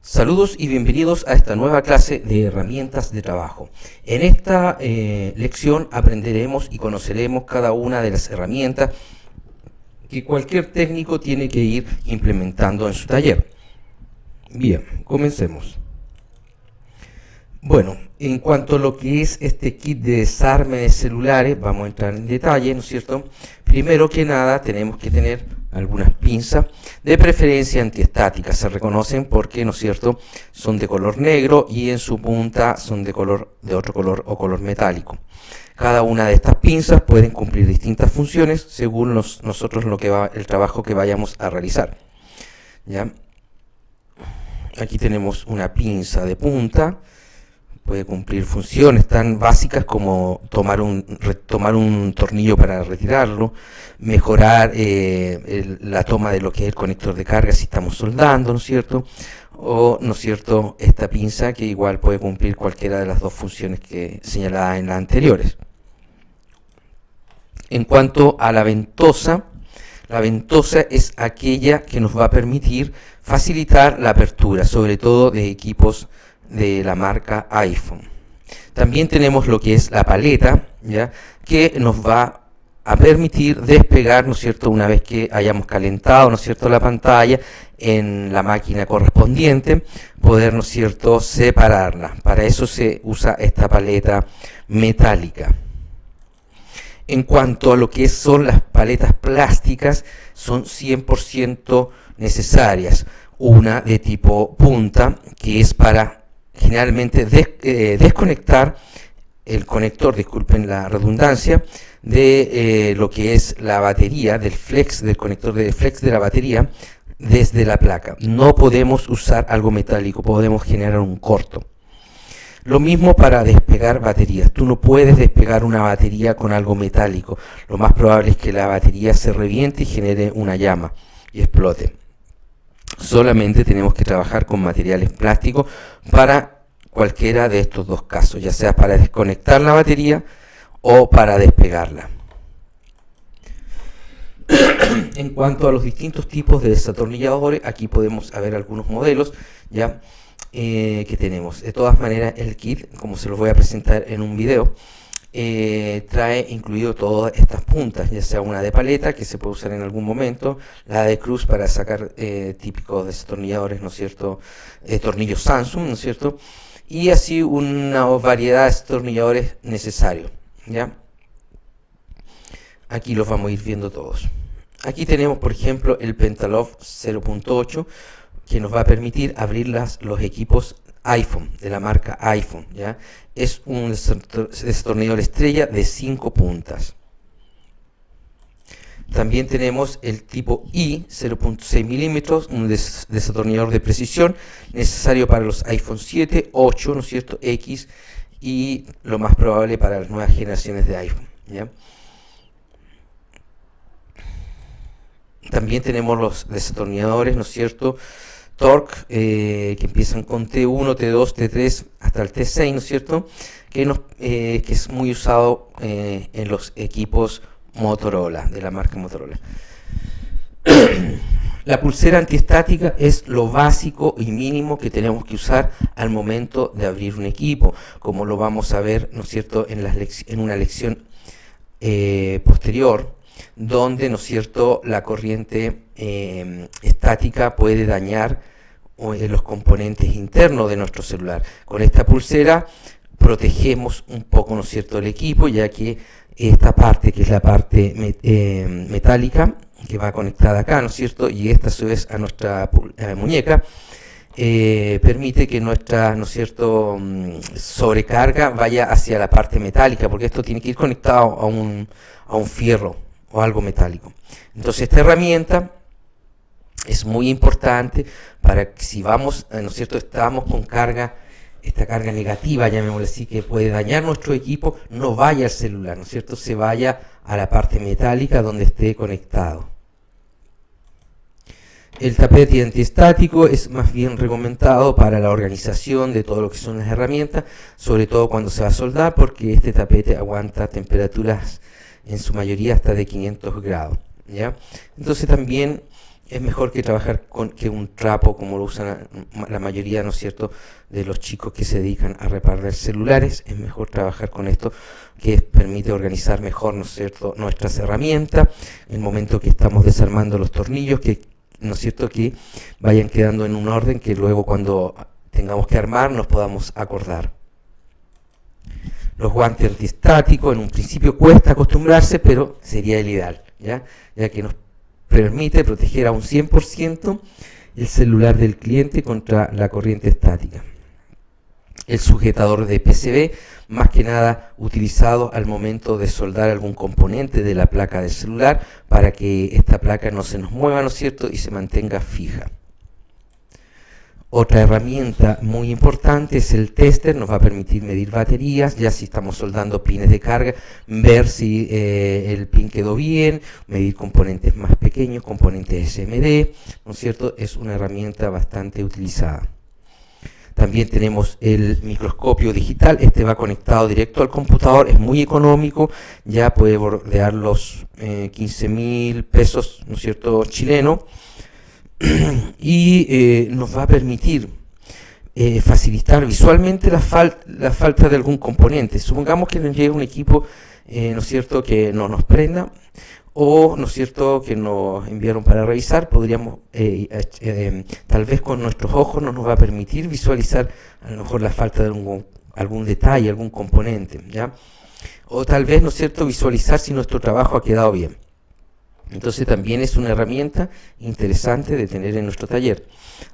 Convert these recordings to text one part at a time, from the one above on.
Saludos y bienvenidos a esta nueva clase de herramientas de trabajo. En esta lección aprenderemos y conoceremos cada una de las herramientas que cualquier técnico tiene que ir implementando en su taller. Bien, comencemos. Bueno, en cuanto a lo que es este kit de desarme de celulares, vamos a entrar en detalle, ¿no es cierto? Primero que nada tenemos que tener algunas pinzas, de preferencia antiestáticas, se reconocen porque, ¿no es cierto?, son de color negro y en su punta son de otro color o color metálico. Cada una de estas pinzas pueden cumplir distintas funciones según nosotros el trabajo que vayamos a realizar. ¿Ya? Aquí tenemos una pinza de punta. Puede cumplir funciones tan básicas como tomar un tornillo para retirarlo, mejorar la toma de lo que es el conector de carga si estamos soldando, ¿no es cierto? O, ¿no es cierto?, esta pinza que igual puede cumplir cualquiera de las dos funciones que señaladas en las anteriores. En cuanto a la ventosa es aquella que nos va a permitir facilitar la apertura, sobre todo de equipos de la marca iPhone. También tenemos lo que es la paleta, ¿ya?, que nos va a permitir despegar, ¿no es cierto?, una vez que hayamos calentado, ¿no es cierto?, la pantalla en la máquina correspondiente, poder, ¿no es cierto?, separarla. Para eso se usa esta paleta metálica. En cuanto a lo que son las paletas plásticas, son 100% necesarias. Una de tipo punta, que es para generalmente desconectar el conector, disculpen la redundancia, de lo que es la batería, del conector de flex de la batería desde la placa. No podemos usar algo metálico, podemos generar un corto. Lo mismo para despegar baterías. Tú no puedes despegar una batería con algo metálico. Lo más probable es que la batería se reviente y genere una llama y explote. Solamente tenemos que trabajar con materiales plásticos para cualquiera de estos dos casos, ya sea para desconectar la batería o para despegarla. En cuanto a los distintos tipos de desatornilladores, aquí podemos ver algunos modelos ya que tenemos. De todas maneras, el kit, como se los voy a presentar en un video, trae incluido todas estas puntas, ya sea una de paleta que se puede usar en algún momento, la de cruz para sacar típicos destornilladores, ¿no es cierto?, tornillos Samsung, ¿no es cierto?, y así una variedad de destornilladores necesarios, ¿ya? Aquí los vamos a ir viendo todos. Aquí tenemos, por ejemplo, el Pentalock 0.8, que nos va a permitir abrir los equipos iPhone, de la marca iPhone, ¿ya? Es un destornillador estrella de 5 puntas. También tenemos el tipo I, 0.6 milímetros, un desatornillador de precisión, necesario para los iPhone 7, 8, ¿no es cierto?, X, y lo más probable para las nuevas generaciones de iPhone, ¿ya? También tenemos los desatornilladores, ¿no es cierto?, Torque, que empiezan con T1, T2, T3 hasta el T6, ¿no es cierto?, que es muy usado en los equipos Motorola, de la marca Motorola. La pulsera antiestática es lo básico y mínimo que tenemos que usar al momento de abrir un equipo, como lo vamos a ver, ¿no es cierto?, en una lección posterior, donde, ¿no es cierto?, la corriente estática puede dañar los componentes internos de nuestro celular. Con esta pulsera protegemos un poco, ¿no es cierto?, el equipo, ya que esta parte, que es la parte metálica, que va conectada acá, ¿no es cierto?, y esta a su vez a nuestra muñeca, permite que nuestra, ¿no es cierto?, sobrecarga vaya hacia la parte metálica, porque esto tiene que ir conectado a un fierro o algo metálico. Entonces esta herramienta es muy importante para que si vamos, ¿no es cierto?, estamos con esta carga negativa, llamémosle así, que puede dañar nuestro equipo, no vaya al celular, ¿no es cierto?, se vaya a la parte metálica donde esté conectado. El tapete antiestático es más bien recomendado para la organización de todo lo que son las herramientas, sobre todo cuando se va a soldar, porque este tapete aguanta temperaturas en su mayoría hasta de 500 grados, ¿ya? Entonces también es mejor que trabajar que un trapo como lo usan la mayoría, ¿no es cierto?, de los chicos que se dedican a reparar celulares. Es mejor trabajar con esto, que permite organizar mejor, ¿no es cierto?, nuestras herramientas, en el momento que estamos desarmando los tornillos, que, ¿no es cierto?, que vayan quedando en un orden que luego cuando tengamos que armar nos podamos acordar. Los guantes antiestáticos, en un principio cuesta acostumbrarse, pero sería el ideal, ya que nos permite proteger a un 100% el celular del cliente contra la corriente estática. El sujetador de PCB, más que nada utilizado al momento de soldar algún componente de la placa del celular para que esta placa no se nos mueva, ¿no es cierto?, y se mantenga fija. Otra herramienta muy importante es el tester. Nos va a permitir medir baterías, ya si estamos soldando pines de carga, ver si el pin quedó bien, medir componentes más pequeños, componentes SMD, ¿no es cierto? Es una herramienta bastante utilizada. También tenemos el microscopio digital. Este va conectado directo al computador, es muy económico, ya puede bordear los 15.000 pesos, ¿no es cierto?, chileno. Y nos va a permitir facilitar visualmente la falta de algún componente. Supongamos que nos llegue un equipo, ¿no es cierto?, que no nos prenda, o, ¿no es cierto?, que nos enviaron para revisar. Podríamos, tal vez con nuestros ojos nos va a permitir visualizar a lo mejor la falta de algún detalle, algún componente, ¿ya? O tal vez, ¿no es cierto?, visualizar si nuestro trabajo ha quedado bien. Entonces también es una herramienta interesante de tener en nuestro taller.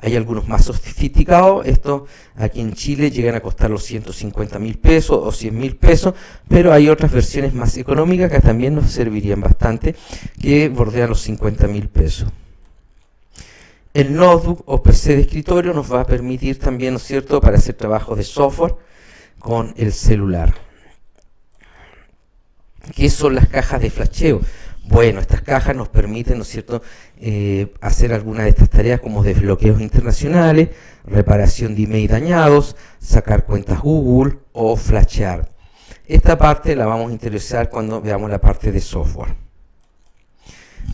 Hay algunos más sofisticados, estos aquí en Chile llegan a costar los 150.000 pesos o 100.000 pesos, pero hay otras versiones más económicas que también nos servirían bastante, que bordean los 50.000 pesos. El notebook o PC de escritorio nos va a permitir también, ¿no es cierto?, para hacer trabajos de software con el celular. ¿Qué son las cajas de flasheo? Bueno, estas cajas nos permiten, ¿no es cierto?, hacer algunas de estas tareas como desbloqueos internacionales, reparación de email dañados, sacar cuentas Google o flashear. Esta parte la vamos a interesar cuando veamos la parte de software.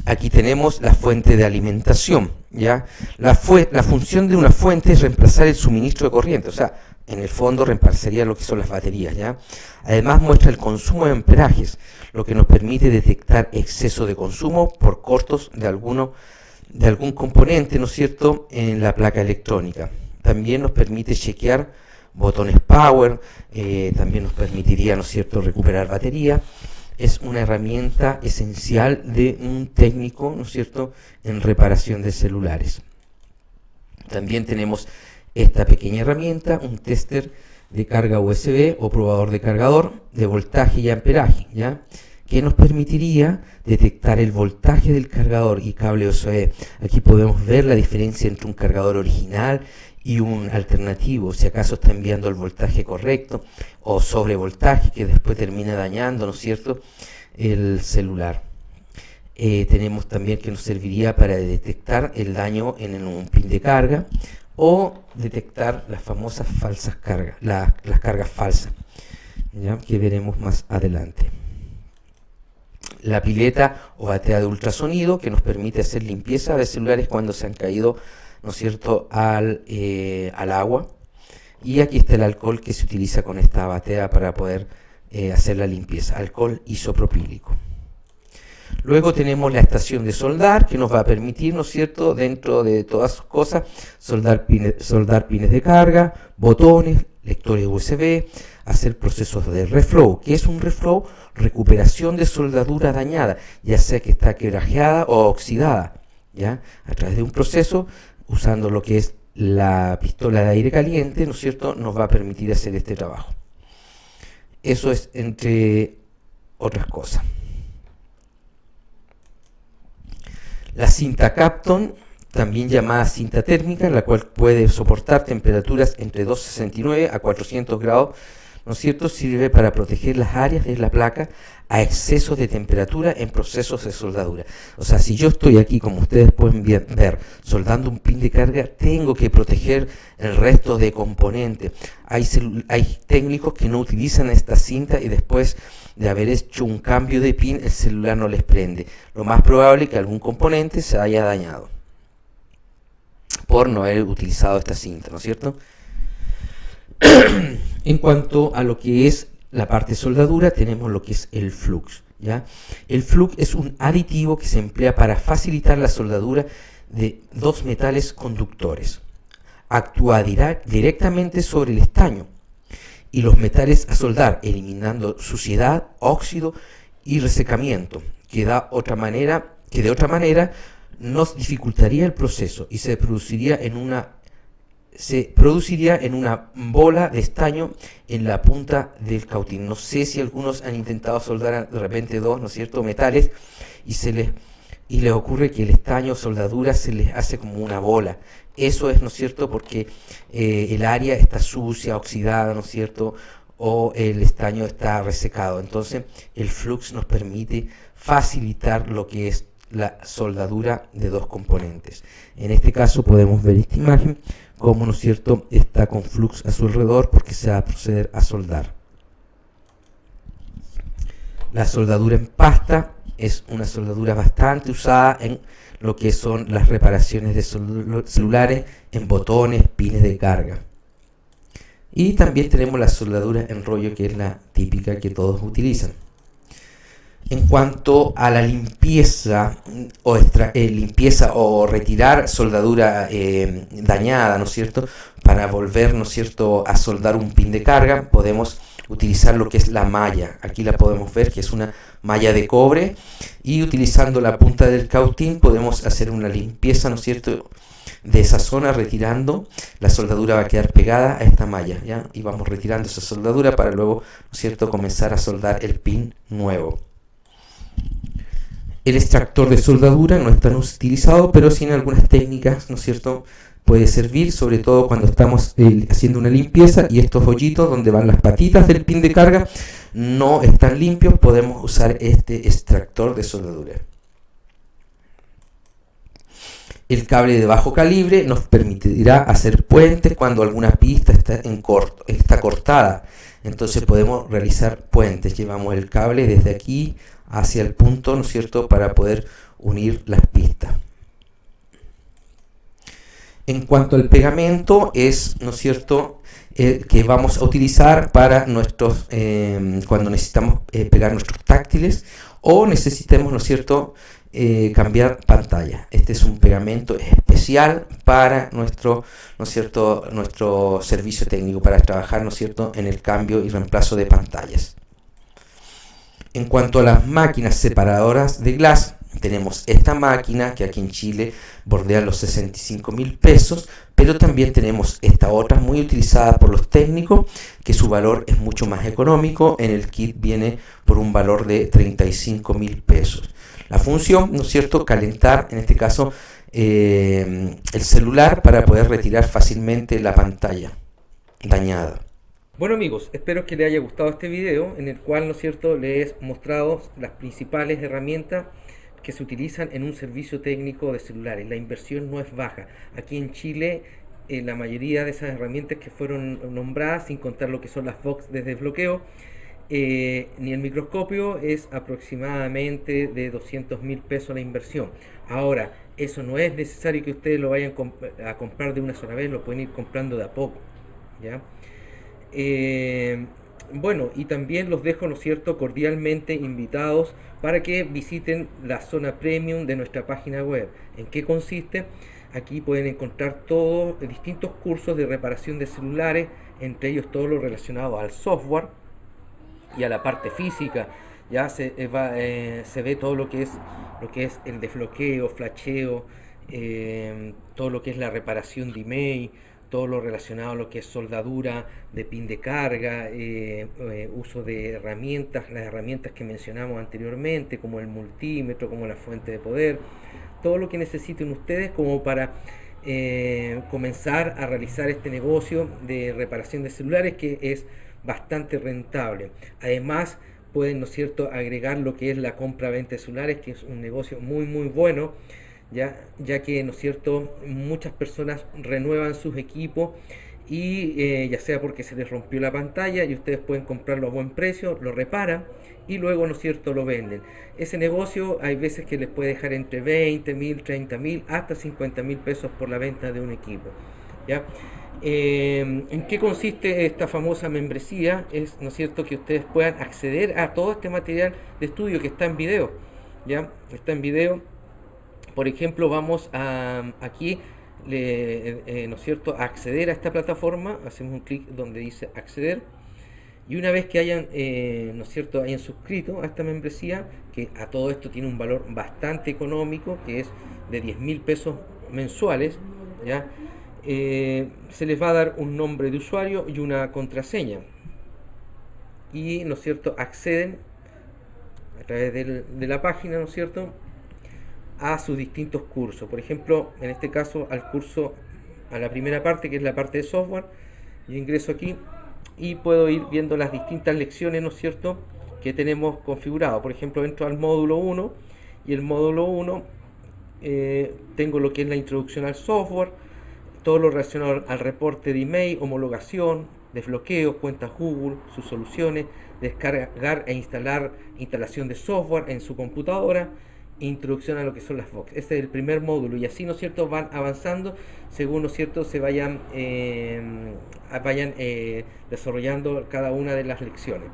Aquí tenemos la fuente de alimentación, ¿ya? La función de una fuente es reemplazar el suministro de corriente, o sea, en el fondo reemplazaría lo que son las baterías, ¿ya? Además muestra el consumo de amperajes, lo que nos permite detectar exceso de consumo por cortos de algún componente, ¿no es cierto?, en la placa electrónica. También nos permite chequear botones power, también nos permitiría, ¿no es cierto?, recuperar batería. Es una herramienta esencial de un técnico, ¿no es cierto?, en reparación de celulares. También tenemos esta pequeña herramienta, un tester de carga USB o probador de cargador de voltaje y amperaje, ¿ya?, que nos permitiría detectar el voltaje del cargador y cable USB. Aquí podemos ver la diferencia entre un cargador original y un alternativo, si acaso está enviando el voltaje correcto o sobrevoltaje que después termina dañando, ¿no es cierto?, el celular. Tenemos también que nos serviría para detectar el daño en un pin de carga o detectar las famosas falsas cargas, las cargas falsas, ¿ya?, que veremos más adelante. La pileta o batea de ultrasonido, que nos permite hacer limpieza de celulares cuando se han caído, ¿no es cierto?, al agua. Y aquí está el alcohol que se utiliza con esta batea para poder hacer la limpieza, alcohol isopropílico. Luego tenemos la estación de soldar, que nos va a permitir, ¿no es cierto?, dentro de todas sus cosas, soldar pines de carga, botones, lectores USB, hacer procesos de reflow. ¿Qué es un reflow? Recuperación de soldadura dañada, ya sea que está quebrajeada o oxidada, ¿ya?, a través de un proceso, usando lo que es la pistola de aire caliente, ¿no es cierto?, nos va a permitir hacer este trabajo. Eso es entre otras cosas. La cinta Kapton, también llamada cinta térmica, la cual puede soportar temperaturas entre 269 a 400 grados, ¿no es cierto?, sirve para proteger las áreas de la placa a excesos de temperatura en procesos de soldadura. O sea, si yo estoy aquí, como ustedes pueden ver, soldando un pin de carga, tengo que proteger el resto de componentes. Hay técnicos que no utilizan esta cinta y después de haber hecho un cambio de pin, el celular no les prende. Lo más probable es que algún componente se haya dañado. por no haber utilizado esta cinta, ¿no es cierto? En cuanto a lo que es la parte de soldadura, tenemos lo que es el flux, ¿ya? El flux es un aditivo que se emplea para facilitar la soldadura de dos metales conductores. Actúa directamente sobre el estaño y los metales a soldar, eliminando suciedad, óxido y resecamiento, que de otra manera nos dificultaría el proceso y se produciría en una bola de estaño en la punta del cautín. No sé si algunos han intentado soldar de repente dos, ¿no es cierto?, metales y les ocurre que el estaño soldadura se les hace como una bola. Eso es, ¿no es cierto?, porque el área está sucia, oxidada, ¿no es cierto?, o el estaño está resecado. Entonces el flux nos permite facilitar lo que es la soldadura de dos componentes. En este caso podemos ver esta imagen como, ¿no es cierto?, está con flux a su alrededor porque se va a proceder a soldar. La soldadura en pasta es una soldadura bastante usada en lo que son las reparaciones de celulares, en botones, pines de carga. Y también tenemos la soldadura en rollo, que es la típica que todos utilizan. En cuanto a la limpieza o retirar soldadura dañada, ¿no es cierto?, para volver, ¿no es cierto?, a soldar un pin de carga, podemos utilizar lo que es la malla. Aquí la podemos ver, que es una malla de cobre, y utilizando la punta del cautín podemos hacer una limpieza, ¿no es cierto?, de esa zona, retirando. La soldadura va a quedar pegada a esta malla, ¿ya? Y vamos retirando esa soldadura para luego, ¿no es cierto?, comenzar a soldar el pin nuevo. El extractor de soldadura no es tan utilizado, pero sí en algunas técnicas, ¿no es cierto?, puede servir, sobre todo cuando estamos haciendo una limpieza y estos hoyitos donde van las patitas del pin de carga no están limpios. Podemos usar este extractor de soldadura. El cable de bajo calibre nos permitirá hacer puentes cuando alguna pista está cortada. Entonces podemos realizar puentes. Llevamos el cable desde aquí hacia el punto, ¿no es cierto?, para poder unir las pistas. En cuanto al pegamento, es, ¿no es cierto?, que vamos a utilizar para nuestros cuando necesitamos pegar nuestros táctiles o necesitemos, ¿no es cierto?, cambiar pantalla. Este es un pegamento especial para nuestro, ¿no es cierto?, nuestro servicio técnico, para trabajar, ¿no es cierto?, en el cambio y reemplazo de pantallas. En cuanto a las máquinas separadoras de glass, tenemos esta máquina que aquí en Chile bordea los 65.000 pesos, pero también tenemos esta otra muy utilizada por los técnicos, que su valor es mucho más económico. En el kit viene por un valor de 35.000 pesos. La función, ¿no es cierto?, calentar, en este caso, el celular para poder retirar fácilmente la pantalla dañada. Bueno amigos, espero que les haya gustado este video en el cual, ¿no es cierto?, les he mostrado las principales herramientas que se utilizan en un servicio técnico de celulares. La inversión no es baja. Aquí en Chile, la mayoría de esas herramientas que fueron nombradas, sin contar lo que son las box de desbloqueo, ni el microscopio, es aproximadamente de 200.000 pesos la inversión. Ahora, eso no es necesario que ustedes lo vayan a comprar de una sola vez, lo pueden ir comprando de a poco, ¿ya? Bueno, y también los dejo, ¿no es cierto?, cordialmente invitados para que visiten la zona premium de nuestra página web. ¿En qué consiste? Aquí pueden encontrar todos distintos cursos de reparación de celulares, entre ellos todo lo relacionado al software y a la parte física. Ya se ve todo lo que es el desbloqueo, flasheo, todo lo que es la reparación de email, todo lo relacionado a lo que es soldadura de pin de carga, uso de herramientas, las herramientas que mencionamos anteriormente, como el multímetro, como la fuente de poder, todo lo que necesiten ustedes como para comenzar a realizar este negocio de reparación de celulares, que es bastante rentable. Además, pueden, ¿no es cierto?, agregar lo que es la compra-venta de celulares, que es un negocio muy bueno, ya que, ¿no es cierto?, muchas personas renuevan sus equipos y ya sea porque se les rompió la pantalla y ustedes pueden comprarlo a buen precio, lo reparan y luego, ¿no es cierto?, lo venden. Ese negocio hay veces que les puede dejar entre 20.000, 30.000 hasta 50.000 pesos por la venta de un equipo, ¿ya? ¿En qué consiste esta famosa membresía? Es, ¿no es cierto?, que ustedes puedan acceder a todo este material de estudio que está en video, ¿ya? Está en video. Por ejemplo, vamos a aquí, ¿no es cierto?, a acceder a esta plataforma. Hacemos un clic donde dice acceder. Y una vez que hayan, ¿no es cierto?, hayan suscrito a esta membresía, que a todo esto tiene un valor bastante económico, que es de 10.000 pesos mensuales, ¿ya? Se les va a dar un nombre de usuario y una contraseña. Y, ¿no es cierto?, acceden a través de la página, ¿no es cierto?, a sus distintos cursos. Por ejemplo, en este caso al curso, a la primera parte, que es la parte de software. Yo ingreso aquí y puedo ir viendo las distintas lecciones, ¿no es cierto?, que tenemos configurado. Por ejemplo, entro al módulo 1 y el módulo 1 tengo lo que es la introducción al software, todo lo relacionado al reporte de email, homologación, desbloqueo, cuentas Google, sus soluciones, descargar e instalación de software en su computadora, introducción a lo que son las Box. Este es el primer módulo y así, ¿no es cierto?, van avanzando según, ¿no es cierto?, se vayan desarrollando cada una de las lecciones.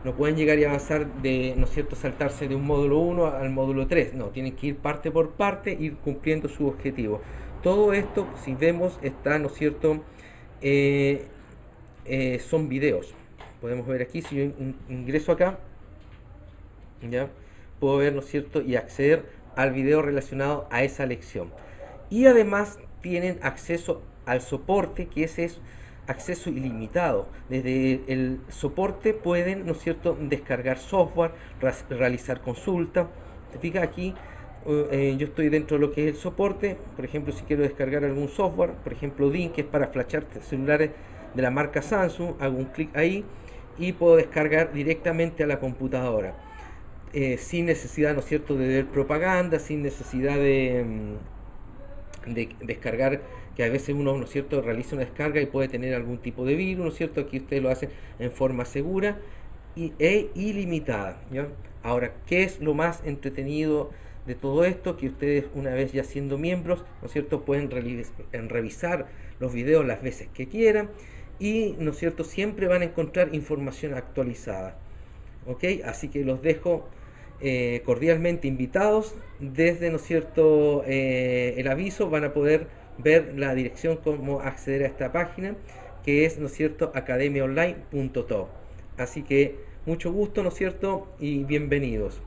No pueden llegar y avanzar de, ¿no es cierto?, saltarse de un módulo 1 al módulo 3. No, tienen que ir parte por parte, ir cumpliendo su objetivo. Todo esto, si vemos, está, ¿no es cierto?, son videos. Podemos ver aquí, si yo ingreso acá, ¿ya?, puedo ver, ¿no es cierto?, y acceder al video relacionado a esa lección. Y además tienen acceso al soporte, que ese es acceso ilimitado. Desde el soporte pueden, ¿no es cierto?, descargar software, realizar consultas. Te fijas aquí, yo estoy dentro de lo que es el soporte. Por ejemplo, si quiero descargar algún software, por ejemplo DIN, que es para flashar celulares de la marca Samsung, hago un clic ahí y puedo descargar directamente a la computadora. Sin necesidad, ¿no es cierto?, de ver propaganda, sin necesidad de descargar, que a veces uno, ¿no es cierto?, realiza una descarga y puede tener algún tipo de virus, ¿no es cierto? Aquí ustedes lo hacen en forma segura e ilimitada, ¿ya? Ahora, ¿qué es lo más entretenido de todo esto? Que ustedes, una vez ya siendo miembros, ¿no es cierto?, pueden revisar los videos las veces que quieran y, ¿no es cierto?, siempre van a encontrar información actualizada. ¿Ok? Así que los dejo cordialmente invitados. Desde, ¿no es cierto?, el aviso van a poder ver la dirección cómo acceder a esta página, que es, ¿no es cierto?, academiaonline.to. Así que mucho gusto, ¿no es cierto?, y bienvenidos.